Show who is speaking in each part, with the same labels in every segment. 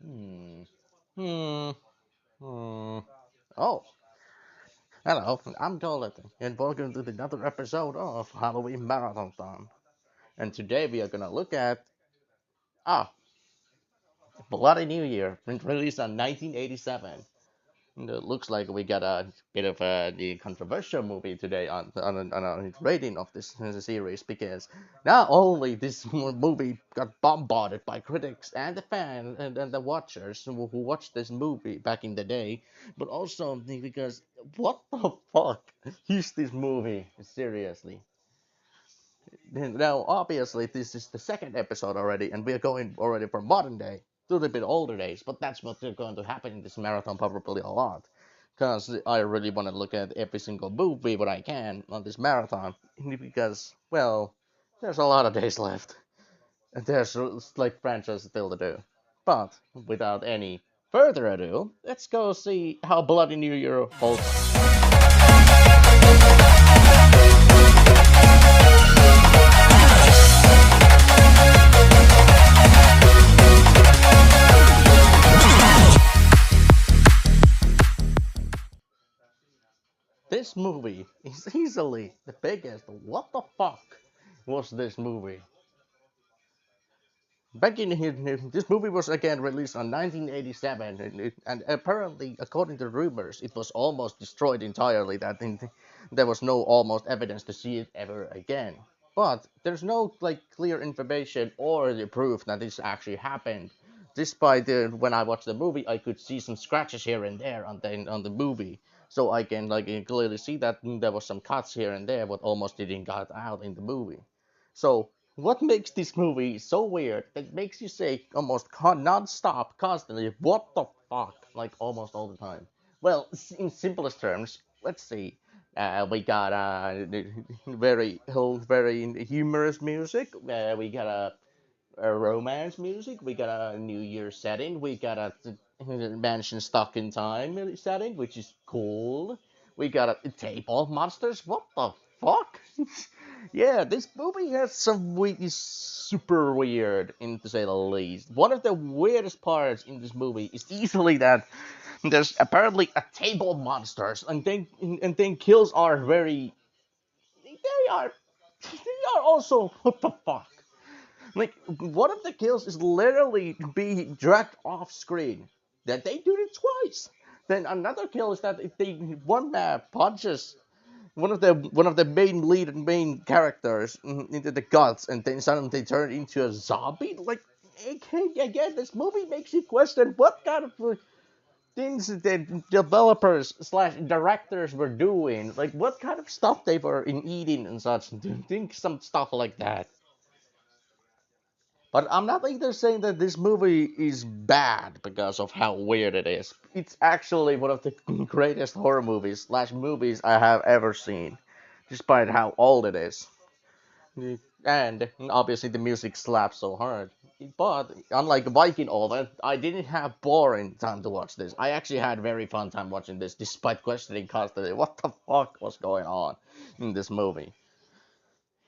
Speaker 1: Hmm. Hmm. Hmm. Oh, hello. I'm Colette, and welcome to another episode of Halloween Marathon Time. And today we are gonna look at ah, Bloody New Year, released in 1987. And it looks like we got a bit of the controversial movie today on a rating of this series because not only this movie got bombarded by critics and the fans and the watchers who watched this movie back in the day, but also because what the fuck is this movie? Seriously. Now, obviously, this is the second episode already, and we are going already from modern day to the bit older days. But that's what's going to happen in this marathon probably a lot, because I really want to look at every single movie what I can on this marathon, because well, there's a lot of days left, and there's like franchise still to do. But without any further ado, let's go see how Bloody New Year holds up. This movie is easily the biggest. What the fuck was this movie? Back in here, this movie was again released in 1987, and apparently, according to rumors, it was almost destroyed entirely. There was no almost evidence to see it ever again. But there's no like clear information or the proof that this actually happened. Despite when I watched the movie, I could see some scratches here and there on the movie, so I can like clearly see that there was some cuts here and there, but almost didn't got out in the movie. So what makes this movie so weird that makes you say almost non-stop, constantly, what the fuck, like almost all the time? Well, in simplest terms, let's see. We got very humorous music. We got a romance music. We got a New Year setting. We got a mansion stuck in time setting, which is cool. We got a table monsters. What the fuck? Yeah, this movie has some is super weird, in to say the least. One of the weirdest parts in this movie is easily that there's apparently a table monsters, and then kills are very. They are. They are also what the fuck. Like one of the kills is literally being dragged off screen. That they do it twice. Then another kill is that if they one man punches one of the main characters into the guts, and then suddenly they turn into a zombie. Like again, this movie makes you question what kind of things that developers slash directors were doing. Like what kind of stuff they were in eating and such. Do you think some stuff like that? But I'm not either saying that this movie is bad because of how weird it is. It's actually one of the greatest horror movies slash movies I have ever seen, despite how old it is. And obviously the music slaps so hard. But unlike Viking Oven, I didn't have boring time to watch this. I actually had very fun time watching this, despite questioning constantly what the fuck was going on in this movie.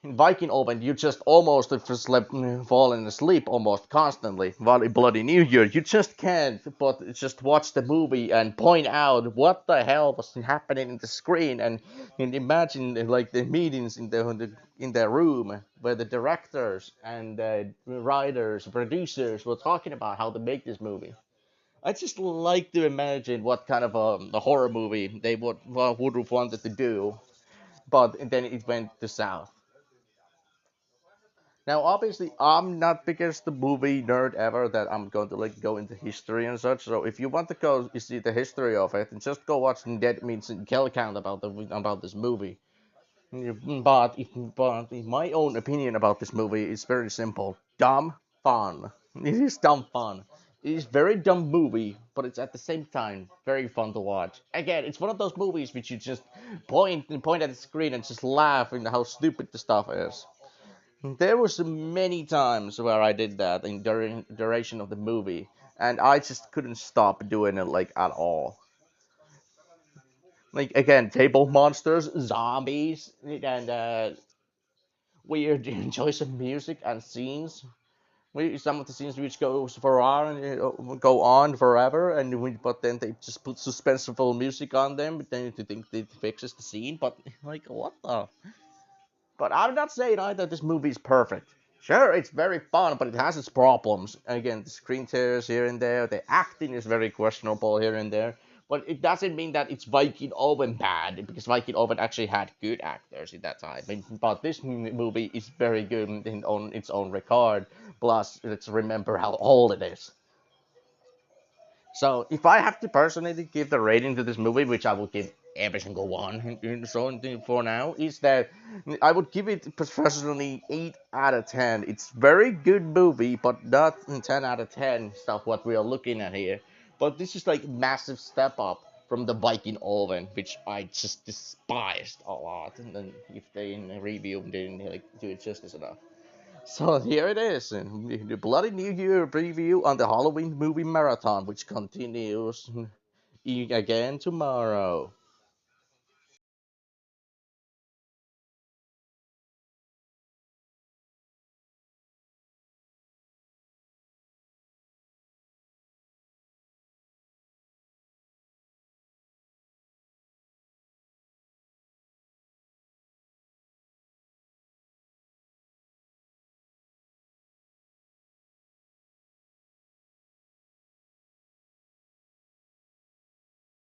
Speaker 1: In Viking Open, you just almost slept, falling asleep almost constantly. While in Bloody New Year, you just can't but just watch the movie and point out what the hell was happening in the screen, and imagine like the meetings in the room where the directors and writers, producers were talking about how to make this movie. I just like to imagine what kind of a horror movie they would have wanted to do, but then it went to south. Now, obviously, I'm not biggest the movie nerd ever that I'm going to like go into history and such. So if you want to go see the history of it, just go watch Dead Means Kill Count about this movie. But my own opinion about this movie is very simple: dumb fun. It is dumb fun. It is very dumb movie, but it's at the same time very fun to watch. Again, it's one of those movies which you just point at the screen and just laugh at how stupid the stuff is. There was many times where I did that in during duration of the movie, and I just couldn't stop doing it like at all. Like again, table monsters, zombies, and weird choice of music and scenes. some of the scenes which goes for on go on forever, and but then they just put suspenseful music on them, but then you think it fixes the scene, but like what the? But I'm not saying either this movie is perfect. Sure, it's very fun, but it has its problems. Again, the screen tears here and there. The acting is very questionable here and there. But it doesn't mean that it's Viking Owen bad, because Viking Owen actually had good actors in that time. But this movie is very good on its own regard. Plus, let's remember how old it is. So if I have to personally give the rating to this movie, which I will give every single one, so for now, is that I would give it professionally 8 out of 10. It's very good movie, but not 10 out of 10 stuff what we are looking at here. But this is like massive step up from the Viking Oven, which I just despised a lot. And then if they in a review didn't like do it justice enough. So here it is, the Bloody New Year preview on the Halloween movie marathon, which continues again tomorrow.